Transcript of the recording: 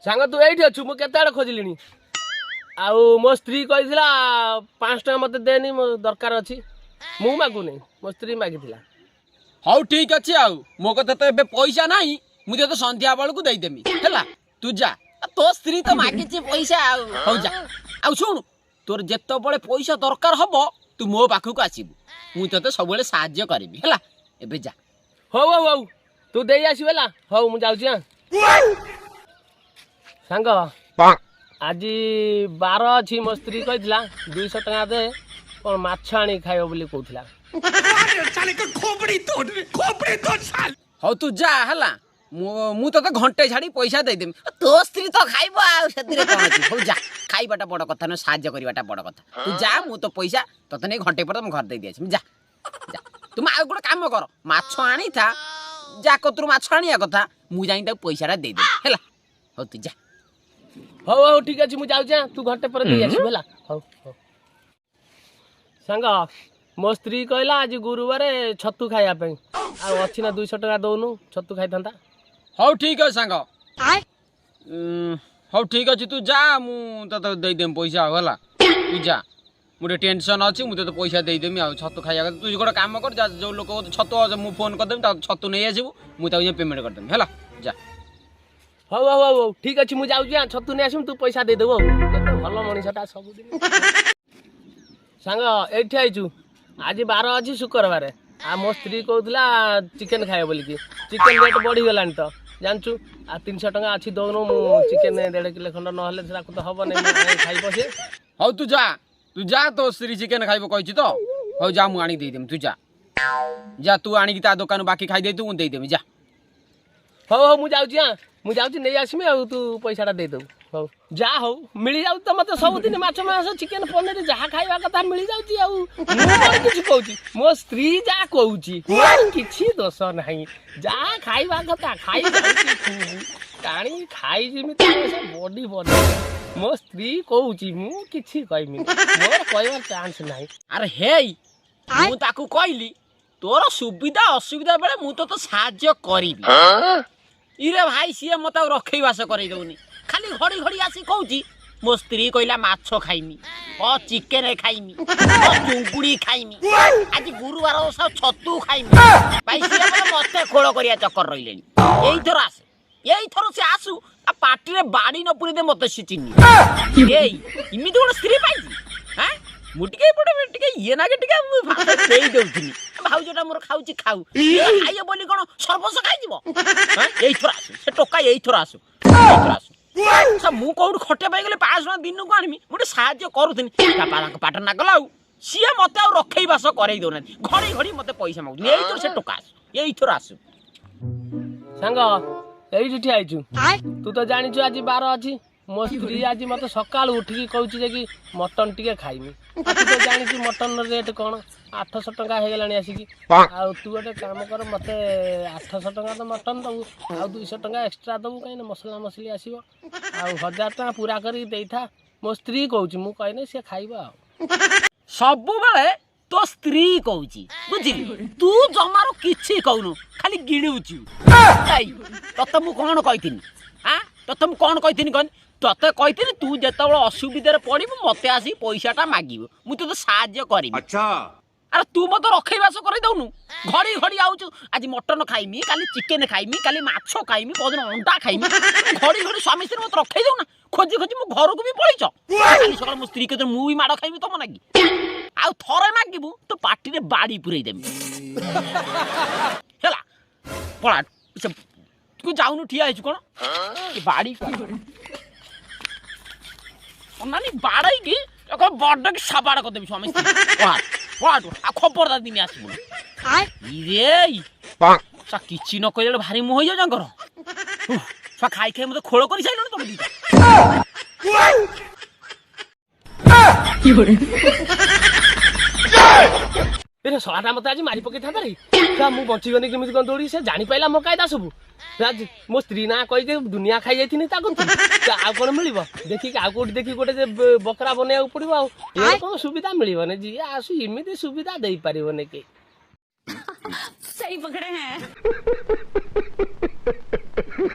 सांग तू एठी अच्छु मु केते आड़ खोजलिनी आउ मो स्त्री कहिथिला 5 टका मते देनी मो दरकार अछि मु मागु नै मो स्त्री मागिथिला। हौ ठीक अछि आउ मो कते तो एबे पैसा नाही मु ते संध्या बेल को देई देमी हैला तू जा तो स्त्री तो मागिछि पैसा आउ हौ जा आउ सुन तोर जेतो बळे पैसा दरकार हबो तू मो पाखु को आसीबू मु ते सब बेले सहाय्य करबी हैला एबे जा। हौ हौ हौ तू देई आसीबेला हौ मु जाउछि हां सांग आज 12 अछि मो स्त्री कहिथिला 200 टका दे कोन माछ आनी खाइबो बोली कहथिला। हौ तू जा हैला मु तो घंटे छाड़ी पैसा दे देम तो स्त्री तो खाइबो आ सेतिरे कोन अछि हौ जा खाइबाटा बड़ कथा न सहाय्य करिबाटा बड़ कथा तू जा मु तो पैसा तते नै घंटे पर तुम घर दे दियाछि जा जा तुम आ गुड काम कर माछ आनी था जा कतरु माछ आनिया कथा मु जाई त पैसाटा दे दे हैला हौ तू जा। हौ हौ ठीक अछि मु जाउछि तू घंटे पर दे आसी होला हौ हौ सांग मो स्त्री कहला आज गुरुवार छतु खाइया पे आ अछि ना 200 टका दउनु छतु खाइ थांता। हौ ठीक है सांग हौ ठीक अछि तू जा मु त दे देम पैसा होला तू जा मुरे टेंशन अछि मु तो पैसा दे देमी आ छतु खाइया तू गोटे काम कर जा जो लोक छतु मु फोन कर देम ता छतु नै आसीबू मु ता पेमेंट कर देम हैला जा। हौ हौ हौ ठीक अछि मु जाउछि छतु नै आसिम तू पैसा दे देबो केते भलो मनिषटा सब दिन। सांग एठी आइछु आज 12 अछि शुक्रवार आ मो स्त्री कहउतला चिकन खाए बोली की चिकन रेट बढ़ी गलानी तो जानछु आ 300 टका अछि दोनो मु चिकन 1.5 किलो खंड न हले सेरा तो हबो नै खाइबो से। हौ तू जा तो स्त्री चिकन खाइबो कहछि तो हौ जा मु आनी दे देम तू जा जा तू आनी की ता दुकान बाकी खाइ दे तू दे देम जा। हौ हौ मु जाउछि नै आसिमे आ तू पैसाटा दे दउ हौ जा हौ मिली जाउ त मते सब दिन माछ मांस चिकन पनीर जहा खाइबा कथा मिली जाउछि आ मु किछि कहउछि मो स्त्री जा कहउछि मोर किछि दोष नाही जा खाइबा कथा खाइ जाउछि काणी खाइ जिमि त बॉडी मो स्त्री कहउछि मु किछि कहइमि मोर कहइबा चांस नाही। अरे हेई मु ताकू कहली तोर सुविधा असुविधा बेले मु तो सहाय्य करिबी इरे भाई सीए मत रखई बास करई दउनी खाली घड़ी घड़ी आसी कहउची मो स्त्री कहला माछ खाइमी ओ चिकन खाइमी ओ चुंकुड़ी खाइमी आज गुरुवार सब छतु खाइमी भाई सीए मते खोड़ करिया चक्कर रहिलेनी एई थर से आसु आ पार्टी रे बाड़ी न पुरी दे मते सिचिनी एई इमिति कोन स्त्री पाइजी हैं मुटिके पडे टिके ये नागे टिके भात देई दउथिनी भाउजटा मोर खाउची खाउ खाइए बोली कोन सर्वस खाइ जीवो हैं एई थर आसु से टोका एई थर आसु सब मु कोड खटे पाइ गेले 500 दिन को आनिमी मुटे सहाय्य करूथिनी ता पाला पाट ना गलाउ सिए मते आ रखई बास करई दोना घड़ी घड़ी मते पैसा मागु एई थर से टोका आसु एई थर आसु सांग एई ठि आइछु तू तो जानिछु आज 12 अछि मो स्त्री आज मते सकाळ उठी कहउछि जे कि मटन टिके खाइमी तू तो जानिछु मटन रेट कोन 800 टका हे गेलानी आसी आ तू गोटे काम कर मते 800 टका तो मटन दउ आ 200 टका एक्स्ट्रा दउ काइन मसला मसली आसीबो आ 1000 टका पूरा करी देइथा मो स्त्री कहउछि मु कहने से खाइबा सब बेले तो स्त्री कहउछि बुझिली तू जमारो किछि कहनु खाली गिणुछु तत मु कोन कहिथिनी हां तत मु कोन कहिथिनी कोन तते कहिथिनी तू जेतबेले असुविधा पड़िबो मते आसी पैसाटा मागिबो मु तो सहाय्य करिबी। अच्छा अरे तू मत रखैबास कर दउनु घड़ी घड़ी आउछु आज मटन खाइमी काली चिकन खाइमी काली माछो खाइमी पदन अंडा खाइमी घड़ी घड़ी स्वामी स्त्री मत रखै दउ ना खोजी खोजी मु घर को भी पळिछ काली सकाळ मु स्त्री के तो मु भी माड खाइमी तम नागी आ थरे मागिबू तो पार्टी रे बाड़ी पुरई देमी हैला पळा से तू जाउनु ठिया आइछु कोन कि बाड़ी नानी बाड़ाई की एक बड़ की साबाड़ कर देबी स्वामी वाट आ खबरदार दिनी आसीबू इरे सा किछि न कइले भारी मोह हो जंकर सा खाइ खाइ मते खोळ करि साइलो तम दीटा की होरे एरे सलाटा मते आज मारी पके थांता रे का मु बंची गनी केमिति कोन दौड़ी से जानि पाइला मो कायदा सब राज मो स्त्री ना कहि जे दुनिया खाइ जाइथिनी ता कोन आ कोन मिलिबो देखि आ कोट देखि गोटे जे बकरा बनेया पड़िबो आ ए कोन सुविधा मिलिबो ने जी आसु इमिति सुविधा देई परिबो ने के सही पकड़े हैं।